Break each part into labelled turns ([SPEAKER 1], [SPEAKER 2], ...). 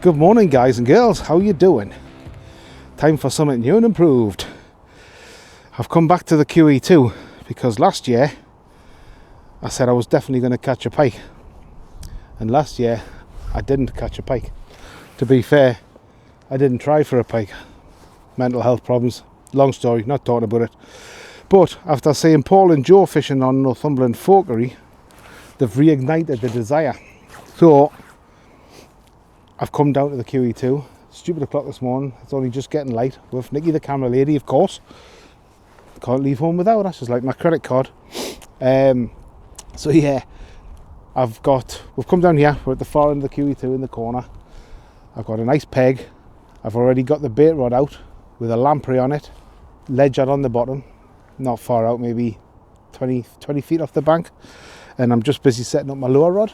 [SPEAKER 1] Good morning, guys and girls. How you doing? Time for something new and improved. I've come back to the QE2 because last year I said I was definitely going to catch a pike, and last year I didn't catch a pike. To be fair, I didn't try for a pike. Mental health problems. Long story, not talking about it. But after seeing Paul and Joe fishing on Northumbrian Folkery, they've reignited the desire. So I've come down to the QE2. Stupid o'clock this morning. It's only just getting light with Nikki, the camera lady, of course. Can't leave home without her. She's like my credit card. So yeah, we've come down here. We're at the far end of the QE2 in the corner. I've got a nice peg. I've already got the bait rod out with a lamprey on it, ledge on the bottom, not far out, maybe 20 feet off the bank, and I'm just busy setting up my lure rod.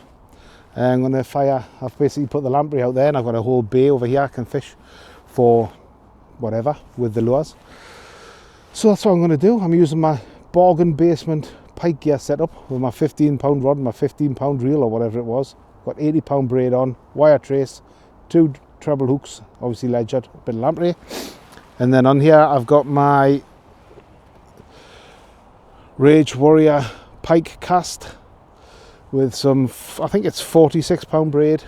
[SPEAKER 1] I'm going to fire. I've basically put the lamprey out there, and I've got a whole bay over here I can fish for whatever with the lures. So that's what I'm going to do. I'm using my bargain basement pike gear setup with my 15-pound rod and my 15-pound reel or whatever it was. Got 80-pound braid on, wire trace, 2 treble hooks, obviously ledgered, a bit of lamprey. And then on here I've got my Rage Warrior pike cast with some, I think it's 46-pound braid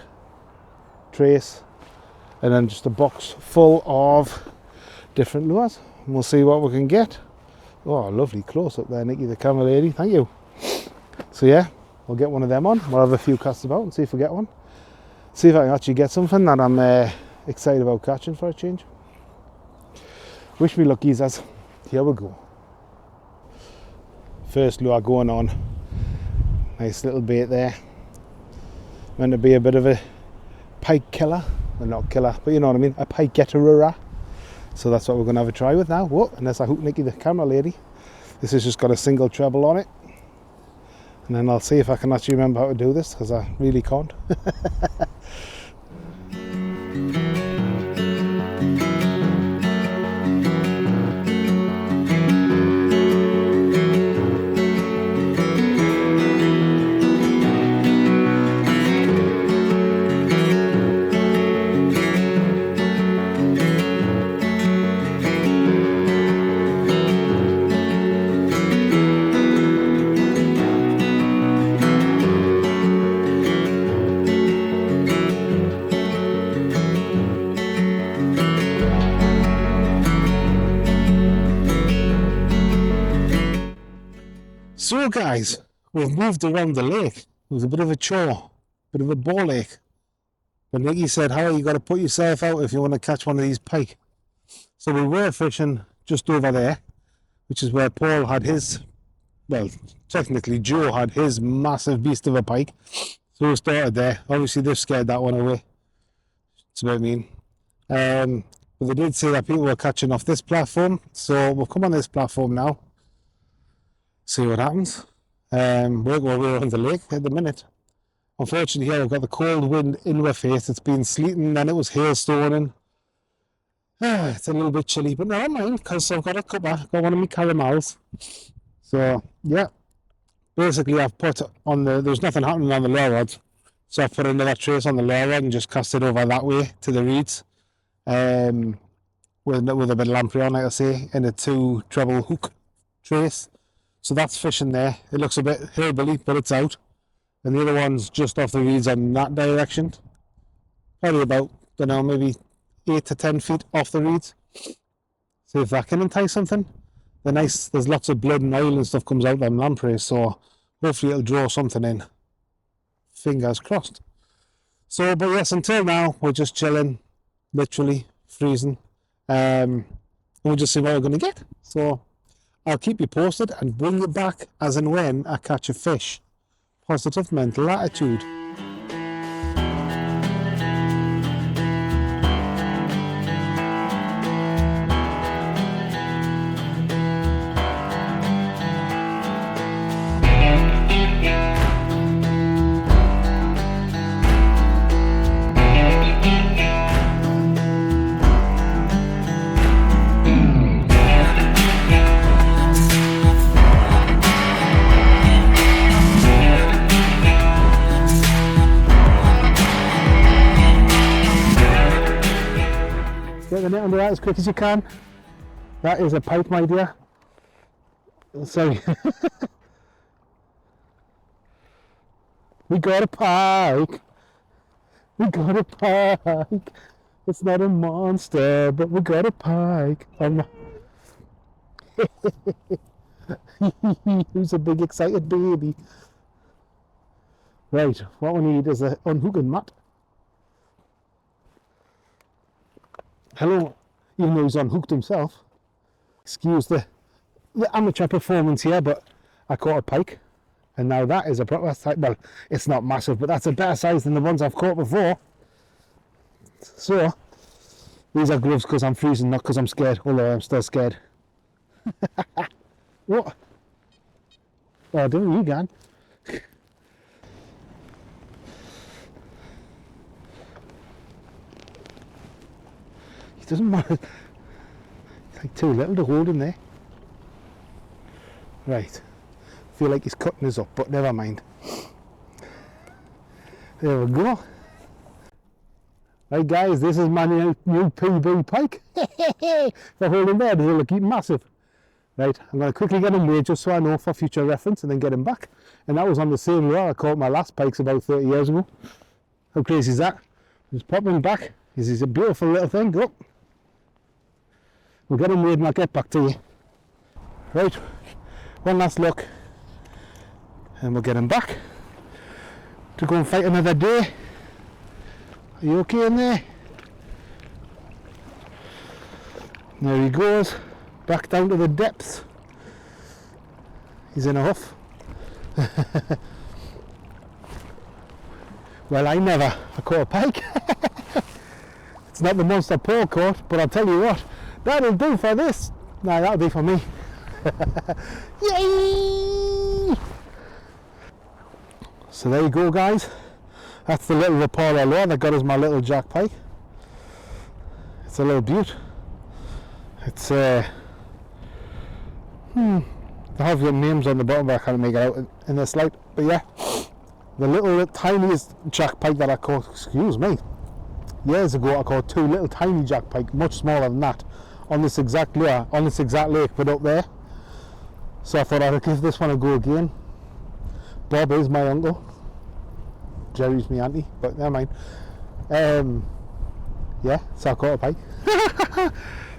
[SPEAKER 1] trace, and then just a box full of different lures. And we'll see what we can get. Oh, lovely close up there, Nikki, the camera lady, thank you. So yeah, we'll get one of them on. We'll have a few casts about and see if we get one. See if I can actually get something that I'm excited about catching for a change. Wish me luck, geezers. Here we go. First lure going on. Nice little bait there. Meant to be a bit of a pike killer. Well, not killer, but you know what I mean. A pike getter. So that's what we're going to have a try with now. Whoa, unless I hook Nikki, the camera lady. This has just got a single treble on it. And then I'll see if I can actually remember how to do this, because I really can't. So guys, we've moved around the lake. It was a bit of a chore, bit of a ball lake. But Nikki said, Harry, you got to put yourself out if you want to catch one of these pike. So we were fishing just over there, which is where Paul had his, well, technically Joe had his massive beast of a pike. So we started there. Obviously they've scared that one away. That's what I mean. But they did say that people were catching off this platform. So we'll come on this platform now. See what happens. We're on the lake at the minute. Unfortunately here we've got the cold wind in our face. It's been sleeting, then it was hailstoning. It's a little bit chilly, but never mind, because I've got a cuppa, got one of my caramels. So yeah, basically I've put on there's nothing happening on the lure rod, so I've put another trace on the lure rod and just cast it over that way to the reeds, with a bit of lamprey on, like I say, and a 2 treble hook trace. So that's fishing there. It looks a bit hillbilly, but it's out. And the other one's just off the reeds in that direction. Probably about, I don't know, maybe 8 to 10 feet off the reeds. See if that can entice something. There's lots of blood and oil and stuff comes out of them lampreys, so hopefully it'll draw something in. Fingers crossed. So, but yes, until now, we're just chilling, literally freezing. And we'll just see what we're going to get. So I'll keep you posted and bring you back as and when I catch a fish. Positive mental attitude. Get the net under that as quick as you can. That is a pike, my dear. Sorry. We got a pike. We got a pike. It's not a monster, but we got a pike. Who's a big excited baby? Right, what we need is an unhooking mat. Hello, even though he's unhooked himself. Excuse the amateur performance here, but I caught a pike. And now that is a proper size. Well, it's not massive, but that's a better size than the ones I've caught before. So, these are gloves because I'm freezing, not because I'm scared, although I'm still scared. What? Oh, don't you, Gan? He doesn't matter. It's like too little to hold him there. Right. Feel like he's cutting us up, but never mind. There we go. Right guys, this is my new PB pike. If I hold him there, they'll keep massive. Right, I'm going to quickly get him weighed just so I know for future reference and then get him back. And that was on the same lure I caught my last pikes about 30 years ago. How crazy is that? Just pop him back. This is a beautiful little thing. Go. We'll get him weighed and I'll get back to you. Right, one last look. And we'll get him back to go and fight another day. Are you okay in there? There he goes, back down to the depths. He's in a huff. Well, I caught a pike. It's not the monster Paul caught, but I'll tell you what, that'll do for this. No, that'll be for me. Yay! So there you go, guys. That's the little Rapala lure that got us my little jack pike. It's a little beaut. It's they have your names on the bottom, but I can't make it out in this light. But yeah, the little tiniest jack pike that I caught, excuse me, years ago I caught two little tiny jack pike, much smaller than that, on this exact lure, on this exact lake, but up there. So I thought I'd give this one a go again. Bob is my uncle. Jerry's my auntie, but never mind. Yeah, so I caught a pike.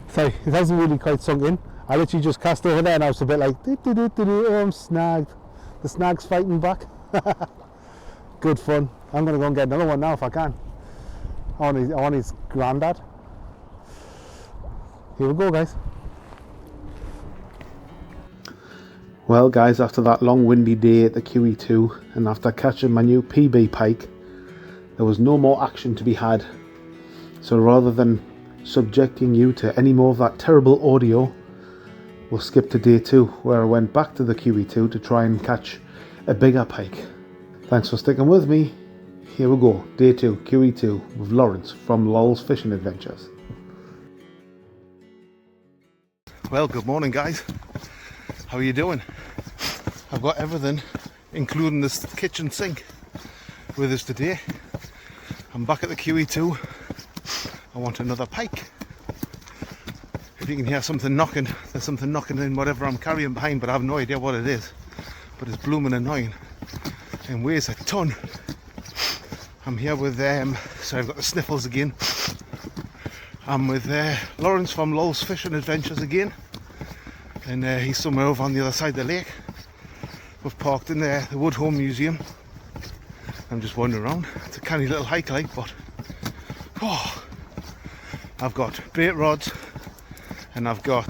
[SPEAKER 1] Sorry, it hasn't really quite sunk in. I literally just cast over there and I was a bit like, oh, I'm snagged. The snag's fighting back. Good fun. I'm going to go and get another one now if I can. I want his granddad. Here we go, guys. Well guys, after that long windy day at the QE2 and after catching my new PB pike, there was no more action to be had. So rather than subjecting you to any more of that terrible audio, we'll skip to day 2 where I went back to the QE2 to try and catch a bigger pike. Thanks for sticking with me. Here we go, day 2, QE2 with Lawrence from Lol's Fishing Adventures. Well, good morning guys. How are you doing? I've got everything, including this kitchen sink, with us today. I'm back at the QE2. I want another pike. If you can hear something knocking, there's something knocking in whatever I'm carrying behind, but I have no idea what it is. But it's blooming annoying and weighs a ton. I'm here with so I've got the sniffles again. I'm with Lawrence from Lol's Fishing Adventures again. And he's somewhere over on the other side of the lake. We've parked in the Wood Home Museum. I'm just wandering around. It's a canny little hike like, but oh, I've got bait rods and I've got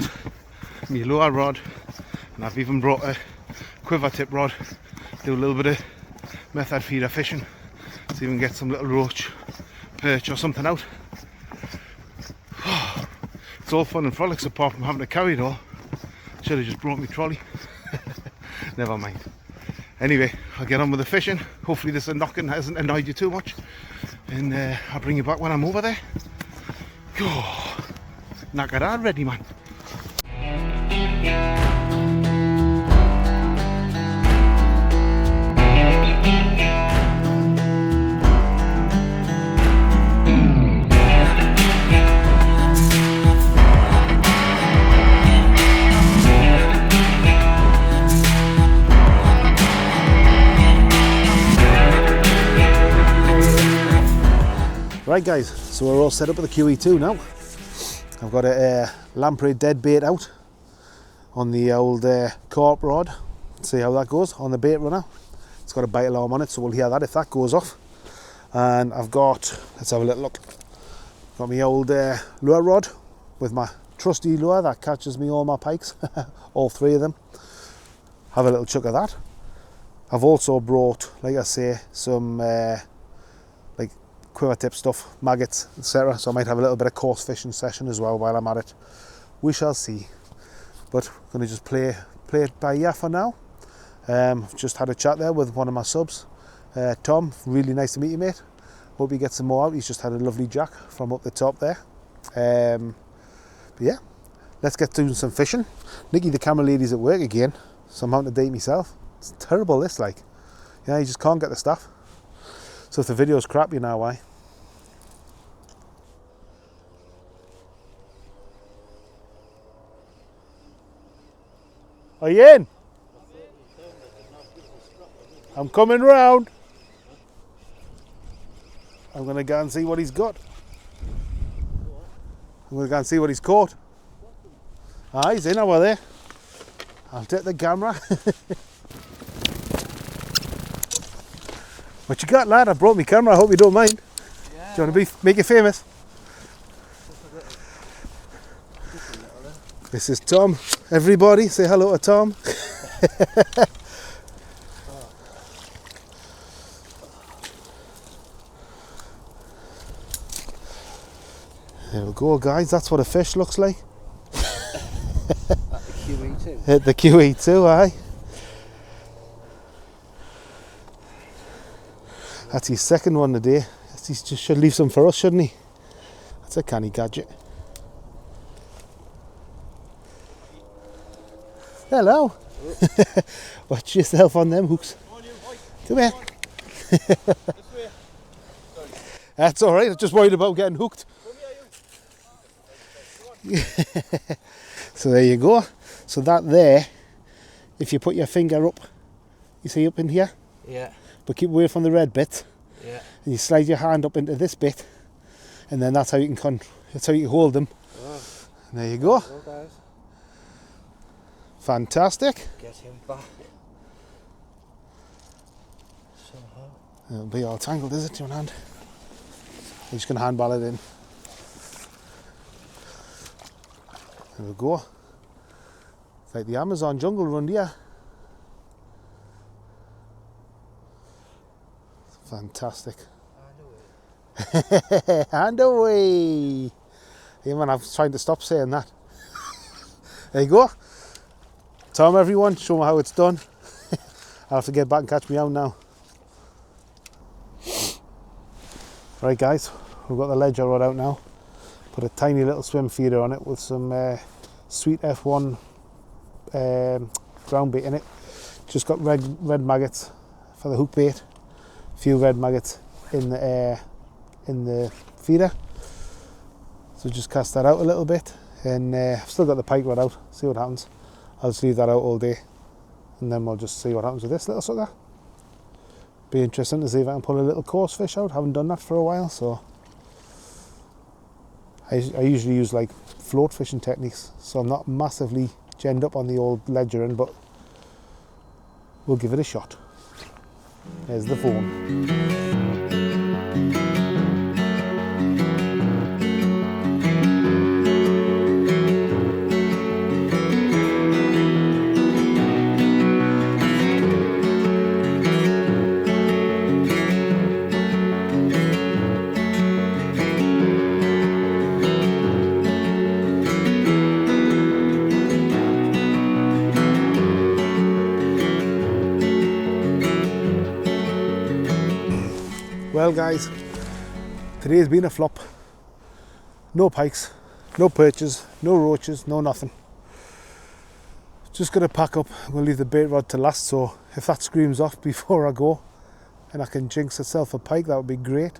[SPEAKER 1] my lure rod and I've even brought a quiver tip rod. Do a little bit of method feeder fishing, see if we can get some little roach, perch or something out. Oh, it's all fun and frolics apart from having to carry it all. Should have just brought me trolley. Never mind. Anyway, I'll get on with the fishing. Hopefully this knocking hasn't annoyed you too much. And I'll bring you back when I'm over there. Oh, knock it out ready, man. Right guys, so we're all set up with the QE2 now. I've got a lamprey dead bait out on the old corp rod. Let's see how that goes on the bait runner. It's got a bite alarm on it, so we'll hear that if that goes off. And I've got, let's have a little look. Got my old lure rod with my trusty lure that catches me all my pikes, all 3 of them. Have a little chuck of that. I've also brought, like I say, some like quiver tip stuff, maggots, etc. So I might have a little bit of coarse fishing session as well while I'm at it. We shall see. But I'm going to just play it by ear for now. Just had a chat there with one of my subs, Tom. Really nice to meet you, mate. Hope he gets some more out. He's just had a lovely jack from up the top there. But yeah, let's get doing some fishing. Nikki, the camera lady's at work again, so I'm having to date myself. It's terrible, this, like. Yeah, you just can't get the stuff. So if the video's crap, you know why. Are you in? I'm coming round. I'm going to go and see what he's got. I'm going to go and see what he's caught. Ah, he's in over there. I'll take the camera. What you got, lad? I brought my camera. I hope you don't mind. Yeah. Do you want to make it famous? This is Tom. Everybody, say hello to Tom. There we go, guys. That's what a fish looks like.
[SPEAKER 2] At the QE2.
[SPEAKER 1] At the QE2, aye. That's his second one today. He just should leave some for us, shouldn't he? That's a canny gadget. Hello. Watch yourself on them hooks. Come here. That's all right. I'm just worried about getting hooked. So there you go. So that there, if you put your finger up, you see up in here?
[SPEAKER 2] Yeah.
[SPEAKER 1] But keep away from the red bit.
[SPEAKER 2] Yeah. And
[SPEAKER 1] you slide your hand up into this bit, and then that's how you can hold them.
[SPEAKER 2] Oh.
[SPEAKER 1] And there you go.
[SPEAKER 2] Well, guys.
[SPEAKER 1] Fantastic.
[SPEAKER 2] Get him back. Somehow.
[SPEAKER 1] It'll be all tangled, is it, your hand? You're just going to handball it in. There we go. It's like the Amazon jungle run here. Fantastic. Hand away. Yeah, man, I was trying to stop saying that. There you go. Tom, everyone, show me how it's done. I'll have to get back and catch me out now. Right, guys, we've got the ledger rod out now. Put a tiny little swim feeder on it with some sweet F1 ground bait in it. Just got red maggots for the hook bait. A few red maggots in the feeder. So just cast that out a little bit, and I've still got the pike rod out. See what happens. I'll just leave that out all day, and then we'll just see what happens with this little sucker. Be interesting to see if I can pull a little coarse fish out. Haven't done that for a while, so I usually use like float fishing techniques, so I'm not massively genned up on the old ledgering, but we'll give it a shot. There's the phone. Well guys, today's been a flop. No pikes, no perches, no roaches, no nothing. Just gonna pack up. I'm gonna leave the bait rod to last, so if that screams off before I go and I can jinx itself a pike, that would be great.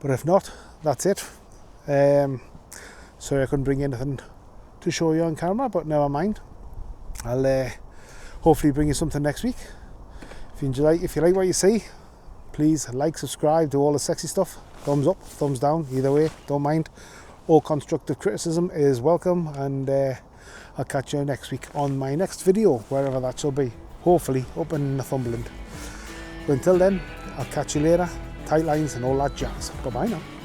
[SPEAKER 1] But if not, that's it. Sorry I couldn't bring anything to show you on camera, but never mind. I'll hopefully bring you something next week. If you like what you see, please like, subscribe, do all the sexy stuff. thumbs up, thumbs down, either way, don't mind. All constructive criticism is welcome, and I'll catch you next week on my next video, wherever that shall be, hopefully up in Northumberland. But until then, I'll catch you later. Tight lines and all that jazz. Bye bye now.